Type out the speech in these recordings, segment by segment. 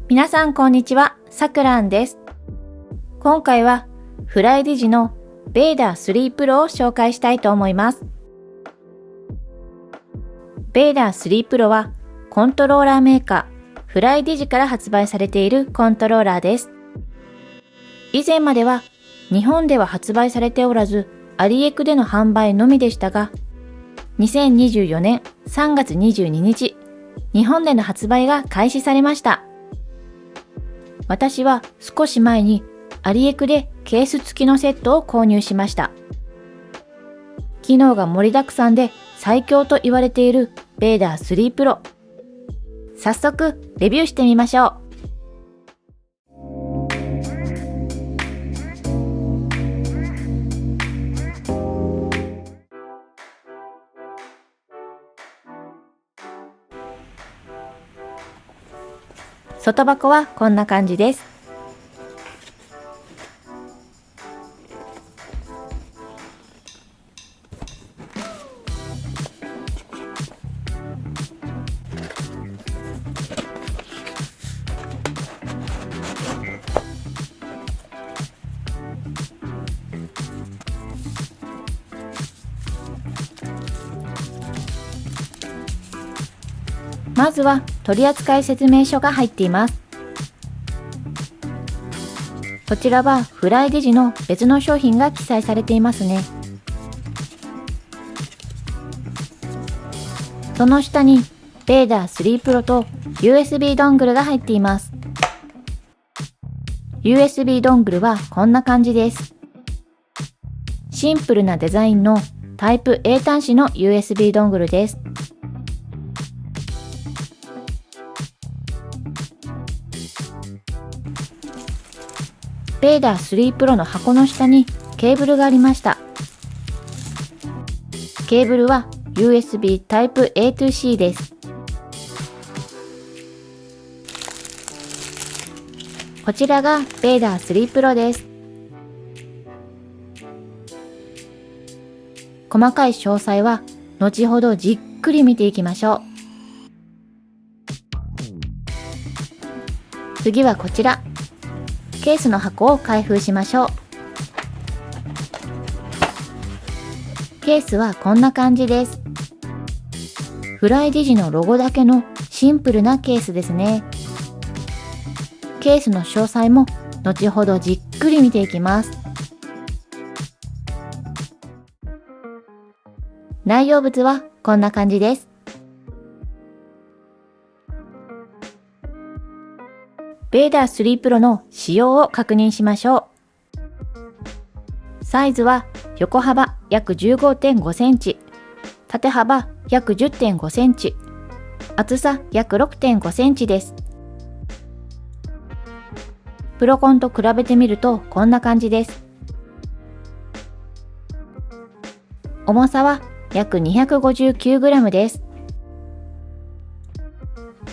皆さんこんにちは、さくらんです。今回はフライディジのベーダー3 Pro を紹介したいと思います。ベーダー3 Pro はコントローラーメーカーフライディジから発売されているコントローラーです。以前までは日本では発売されておらず、アリエクでの販売のみでしたが、2024年3月22日、日本での発売が開始されました。私は少し前にアリエクでケース付きのセットを購入しました。機能が盛りだくさんで最強と言われているベーダー3 Pro。早速レビューしてみましょう。外箱はこんな感じです。まずは取扱説明書が入っています。こちらはフライディジの別の商品が記載されていますね。その下にベーダー3 Pro と USB ドングルが入っています。USB ドングルはこんな感じです。シンプルなデザインのタイプ A 端子の USB ドングルです。ベーダー3 Pro の箱の下にケーブルがありました。ケーブルは USB タイプ A to C です。こちらがベーダー3 Pro です。細かい詳細は後ほどじっくり見ていきましょう。次はこちら。ケースの箱を開封しましょう。ケースはこんな感じです。フライディジのロゴだけのシンプルなケースですね。ケースの詳細も後ほどじっくり見ていきます。内容物はこんな感じです。ベーダー3 Pro の仕様を確認しましょう。サイズは横幅約 15.5 センチ、縦幅約 10.5 センチ、厚さ約 6.5 センチです。プロコンと比べてみるとこんな感じです。重さは約 259g です。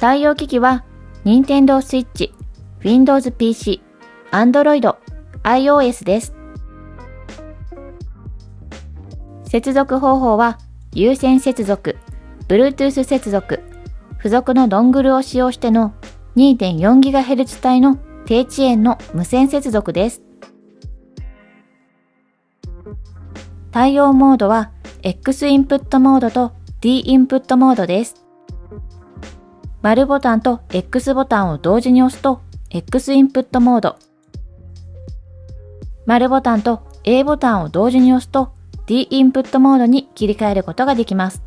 対応機器は Nintendo Switch、Windows PC、Android、iOS です。接続方法は有線接続、Bluetooth 接続、付属のドングルを使用しての 2.4GHz 帯の低遅延の無線接続です。対応モードは X インプットモードと D インプットモードです。丸ボタンと X ボタンを同時に押すと X インプットモード。丸ボタンと A ボタンを同時に押すと D インプットモードに切り替えることができます。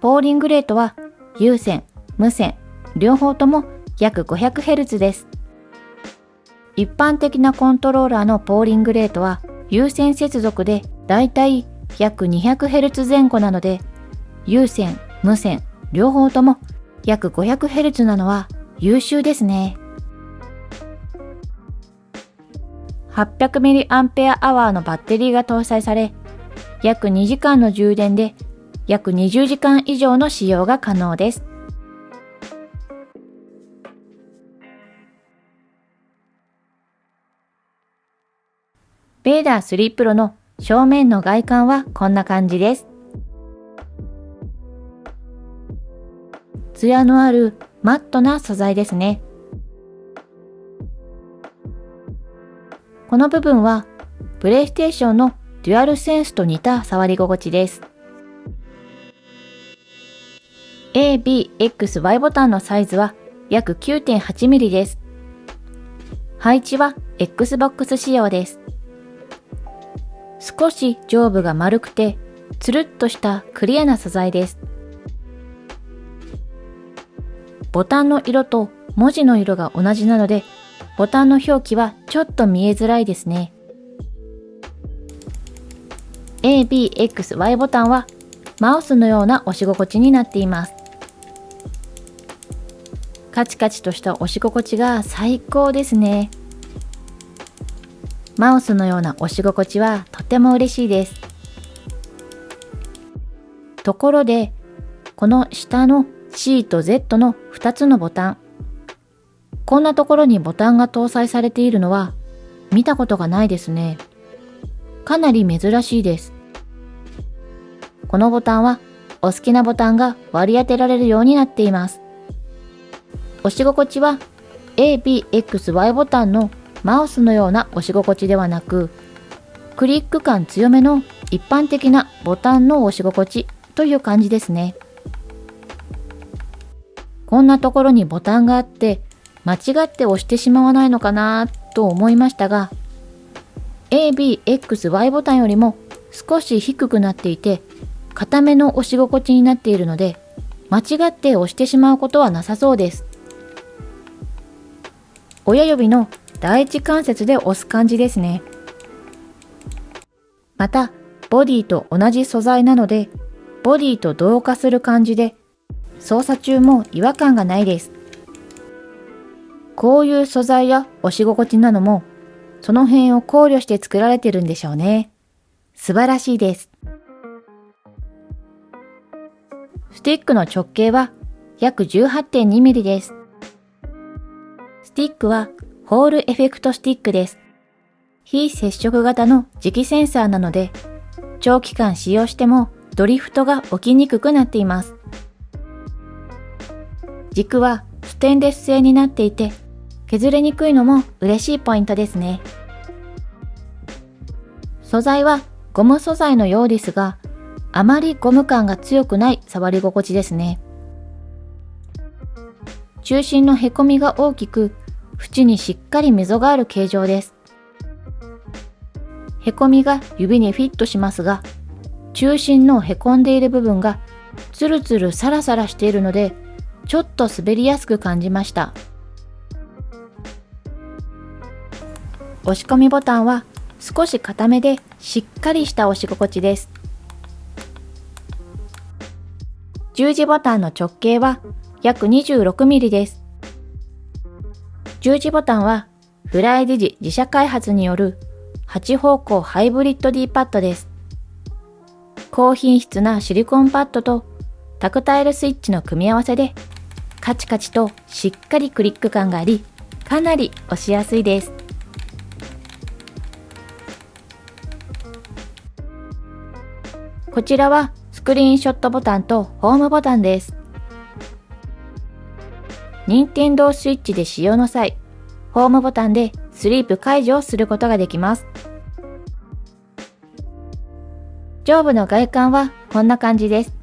ポーリングレートは有線、無線、両方とも約 500Hz です。一般的なコントローラーのポーリングレートは有線接続でだいたい約 200Hz 前後なので、有線、無線、両方とも約 500Hz なのは優秀ですね。800mAh のバッテリーが搭載され、約2時間の充電で約20時間以上の使用が可能です。ベーダー3 Pro の正面の外観はこんな感じです。ツヤのあるマットな素材ですね。この部分はプレイステーションのデュアルセンスと似た触り心地です。A、B、X、Y ボタンのサイズは約 9.8mm です。配置は Xbox 仕様です。少し上部が丸くてつるっとしたクリアな素材です。ボタンの色と文字の色が同じなので、ボタンの表記はちょっと見えづらいですね。A、B、X、Y ボタンはマウスのような押し心地になっています。カチカチとした押し心地が最高ですね。マウスのような押し心地はとても嬉しいです。ところで、この下の C と Z の2つのボタン、こんなところにボタンが搭載されているのは見たことがないですね。かなり珍しいです。このボタンはお好きなボタンが割り当てられるようになっています。押し心地は A、B、X、Y ボタンのマウスのような押し心地ではなく、クリック感強めの一般的なボタンの押し心地という感じですね。こんなところにボタンがあって間違って押してしまわないのかなと思いましたが、A、B、X、Y ボタンよりも少し低くなっていて硬めの押し心地になっているので、間違って押してしまうことはなさそうです。親指の第一関節で押す感じですね。またボディと同じ素材なので、ボディと同化する感じで操作中も違和感がないです。こういう素材や押し心地なのもその辺を考慮して作られてるんでしょうね。素晴らしいです。スティックの直径は約 18.2mm です。スティックはホールエフェクトスティックです。非接触型の磁気センサーなので、長期間使用してもドリフトが起きにくくなっています。軸はステンレス製になっていて、削れにくいのも嬉しいポイントですね。素材はゴム素材のようですが、あまりゴム感が強くない触り心地ですね。中心のへこみが大きく、縁にしっかり溝がある形状です。へこみが指にフィットしますが、中心のへこんでいる部分がツルツルサラサラしているので、ちょっと滑りやすく感じました。押し込みボタンは少し硬めでしっかりした押し心地です。十字ボタンの直径は約 26mm です。十字ボタンはフライディジ自社開発による8方向ハイブリッド D パッドです。高品質なシリコンパッドとタクタイルスイッチの組み合わせでカチカチとしっかりクリック感があり、かなり押しやすいです。こちらはスクリーンショットボタンとホームボタンです。任天堂スイッチで使用の際、ホームボタンでスリープ解除をすることができます。上部の外観はこんな感じです。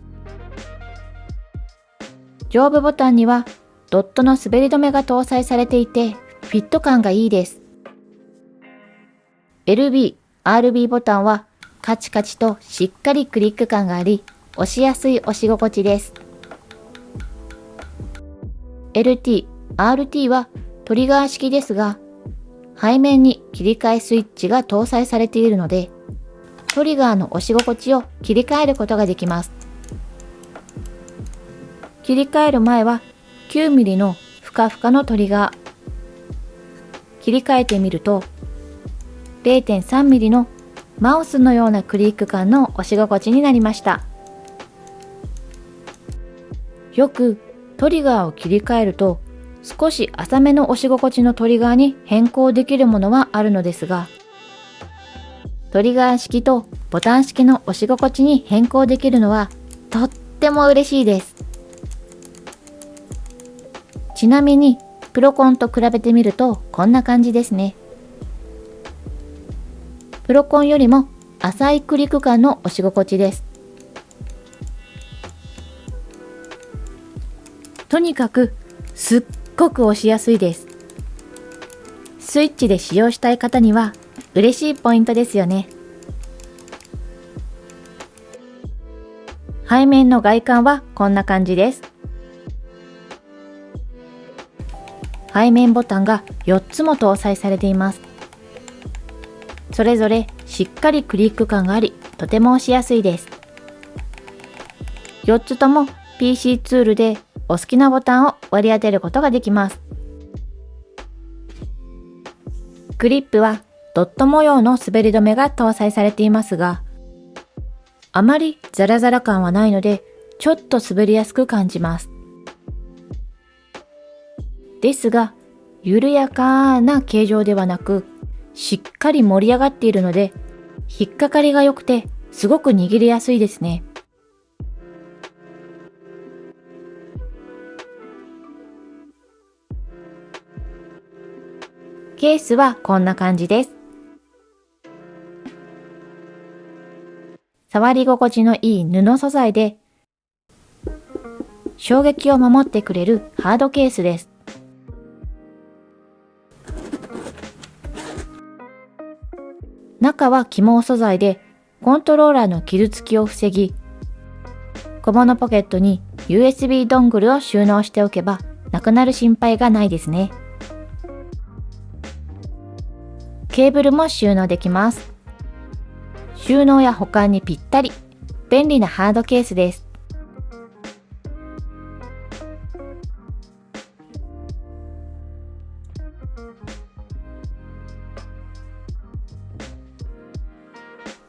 上部ボタンにはドットの滑り止めが搭載されていて、フィット感がいいです。LB、RB ボタンはカチカチとしっかりクリック感があり、押しやすい押し心地です。LT、RT はトリガー式ですが、背面に切り替えスイッチが搭載されているので、トリガーの押し心地を切り替えることができます。切り替える前は 9mm のふかふかのトリガー。切り替えてみると 0.3mm のマウスのようなクリック感の押し心地になりました。よくトリガーを切り替えると少し浅めの押し心地のトリガーに変更できるものはあるのですが、トリガー式とボタン式の押し心地に変更できるのはとっても嬉しいです。ちなみにプロコンと比べてみるとこんな感じですね。プロコンよりも浅いクリック感の押し心地です。とにかくすっごく押しやすいです。スイッチで使用したい方には嬉しいポイントですよね。背面の外観はこんな感じです。背面ボタンが4つも搭載されています。それぞれしっかりクリック感があり、とても押しやすいです。4つとも PC ツールでお好きなボタンを割り当てることができます。グリップはドット模様の滑り止めが搭載されていますが、あまりザラザラ感はないので、ちょっと滑りやすく感じます。ですが、緩やかな形状ではなく、しっかり盛り上がっているので、引っかかりが良くて、すごく握りやすいですね。ケースはこんな感じです。触り心地のいい布素材で、衝撃を守ってくれるハードケースです。中は起毛素材で、コントローラーの傷つきを防ぎ、小物ポケットに USB ドングルを収納しておけば、なくなる心配がないですね。ケーブルも収納できます。収納や保管にぴったり、便利なハードケースです。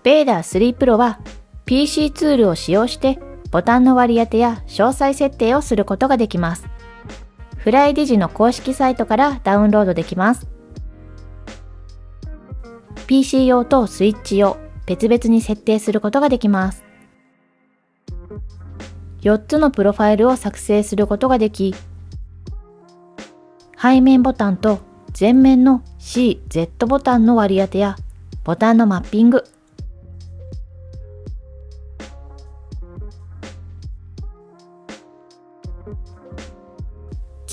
ベーダー3 Pro は PC ツールを使用してボタンの割り当てや詳細設定をすることができます。フライディジの公式サイトからダウンロードできます。PC 用とスイッチ用、別々に設定することができます。4つのプロファイルを作成することができ、背面ボタンと前面の C、Z ボタンの割り当てやボタンのマッピング、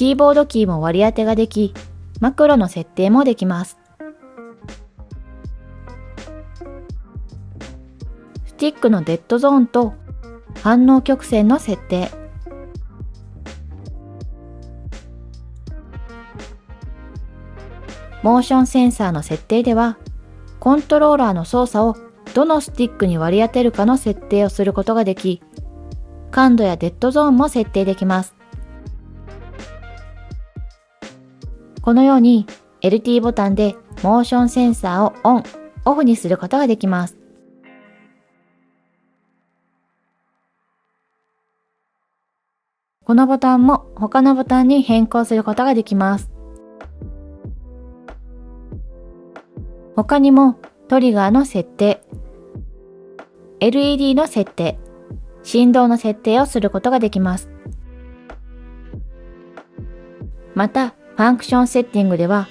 キーボードキーも割り当てができ、マクロの設定もできます。スティックのデッドゾーンと反応曲線の設定、モーションセンサーの設定では、コントローラーの操作をどのスティックに割り当てるかの設定をすることができ、感度やデッドゾーンも設定できます。このように LT ボタンでモーションセンサーをオン・オフにすることができます。このボタンも他のボタンに変更することができます。他にもトリガーの設定、LED の設定、振動の設定をすることができます。また、ファンクションセッティングでは、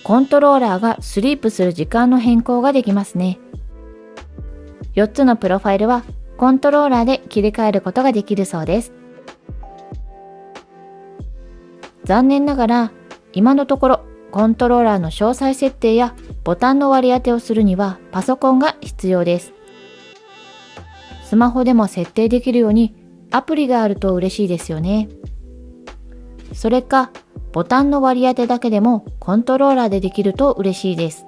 コントローラーがスリープする時間の変更ができますね。4つのプロファイルはコントローラーで切り替えることができるそうです。残念ながら、今のところコントローラーの詳細設定やボタンの割り当てをするにはパソコンが必要です。スマホでも設定できるようにアプリがあると嬉しいですよね。それか、ボタンの割り当てだけでもコントローラーでできると嬉しいです。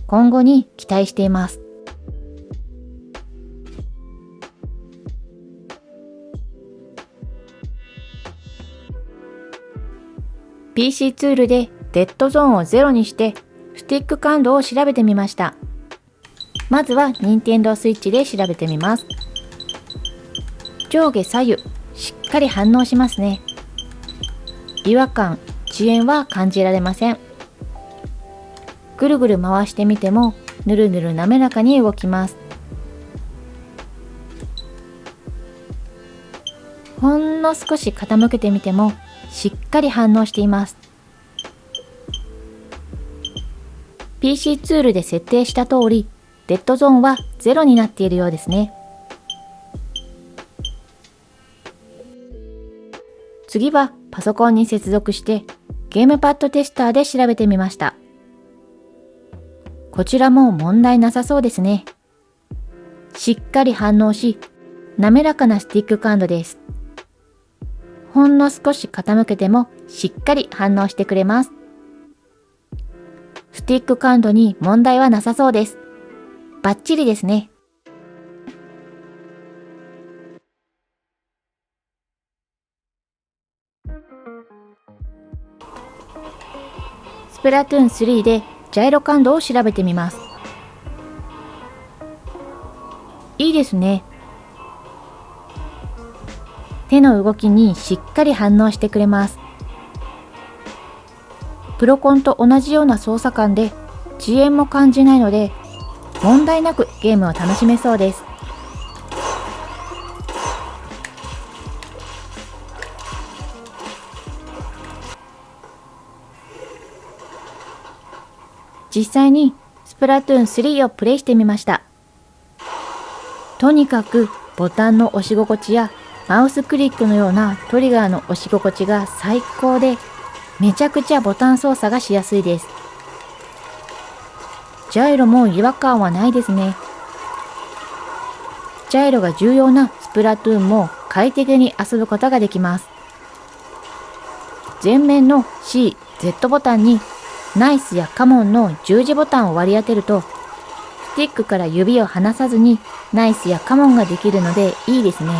今後に期待しています。PC ツールでデッドゾーンを0にしてスティック感度を調べてみました。まずは Nintendo Switch で調べてみます。上下左右しっかり反応しますね。違和感、遅延は感じられません。ぐるぐる回してみてもぬるぬる滑らかに動きます。ほんんの少し傾けてみてもしっかり反応しています。PC ツールで設定した通り、デッドゾーンは0になっているようですね。次はパソコンに接続してゲームパッドテスターで調べてみました。こちらも問題なさそうですね。しっかり反応し、滑らかなスティック感度です。ほんの少し傾けてもしっかり反応してくれます。スティック感度に問題はなさそうです。バッチリですね。スプラトゥーン3でジャイロ感度を調べてみます。いいですね。手の動きにしっかり反応してくれます。プロコンと同じような操作感で遅延も感じないので、問題なくゲームを楽しめそうです。実際にスプラトゥーン3をプレイしてみました。とにかくボタンの押し心地やマウスクリックのようなトリガーの押し心地が最高で、めちゃくちゃボタン操作がしやすいです。ジャイロも違和感はないですね。ジャイロが重要なスプラトゥーンも快適に遊ぶことができます。前面の C、Z ボタンにナイスやカモンの十字ボタンを割り当てると、スティックから指を離さずにナイスやカモンができるのでいいですね。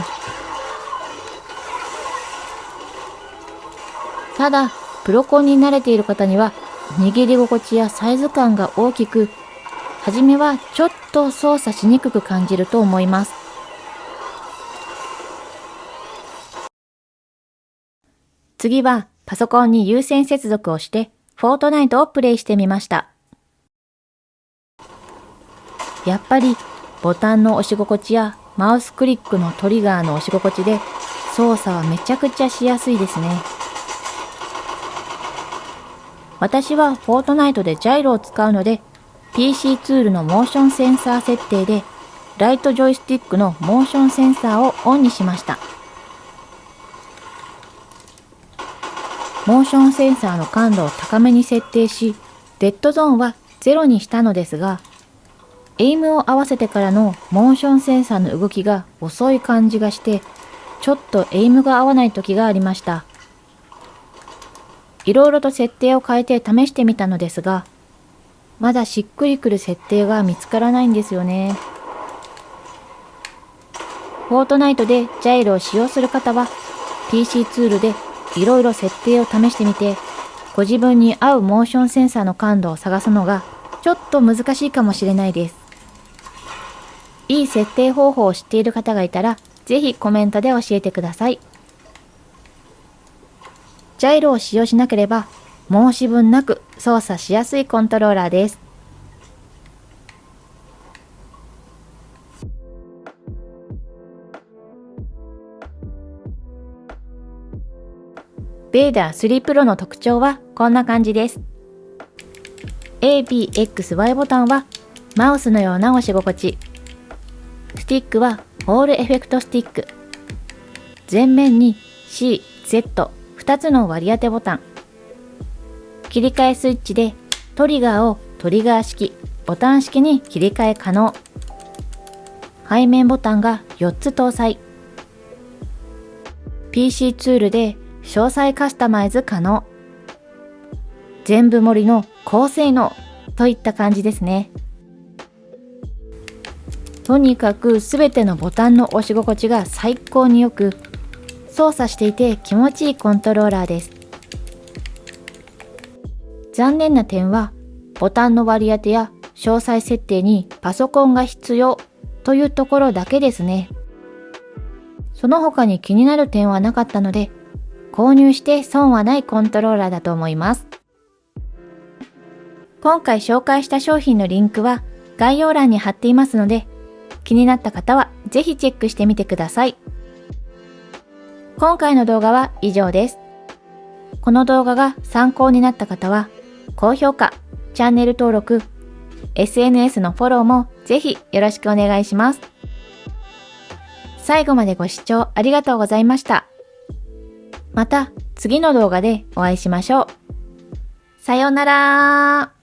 ただ、プロコンに慣れている方には握り心地やサイズ感が大きく、はじめはちょっと操作しにくく感じると思います。次はパソコンに有線接続をしてフォートナイトをプレイしてみました。やっぱりボタンの押し心地やマウスクリックのトリガーの押し心地で操作はめちゃくちゃしやすいですね。私はフォートナイトでジャイロを使うので PC ツールのモーションセンサー設定でライトジョイスティックのモーションセンサーをオンにしました。モーションセンサーの感度を高めに設定し、デッドゾーンは0にしたのですが、エイムを合わせてからのモーションセンサーの動きが遅い感じがして、ちょっとエイムが合わない時がありました。いろいろと設定を変えて試してみたのですが、まだしっくりくる設定が見つからないんですよね。フォートナイトでジャイロを使用する方は PC ツールでいろいろ設定を試してみて、ご自分に合うモーションセンサーの感度を探すのがちょっと難しいかもしれないです。いい設定方法を知っている方がいたら、ぜひコメントで教えてください。ジャイロを使用しなければ申し分なく操作しやすいコントローラーです。ベーダー3 Pro の特徴はこんな感じです。ABXY ボタンはマウスのような押し心地。スティックはオールエフェクトスティック。前面に C、Z2 つの割り当てボタン。切り替えスイッチでトリガーをトリガー式、ボタン式に切り替え可能。背面ボタンが4つ搭載。PC ツールで詳細カスタマイズ可能。全部盛りの高性能といった感じですね。とにかくすべてのボタンの押し心地が最高によく、操作していて気持ちいいコントローラーです。残念な点は、ボタンの割り当てや詳細設定にパソコンが必要というところだけですね。その他に気になる点はなかったので、購入して損はないコントローラーだと思います。今回紹介した商品のリンクは概要欄に貼っていますので、気になった方はぜひチェックしてみてください。今回の動画は以上です。この動画が参考になった方は、高評価、チャンネル登録、SNS のフォローもぜひよろしくお願いします。最後までご視聴ありがとうございました。また次の動画でお会いしましょう。さようなら。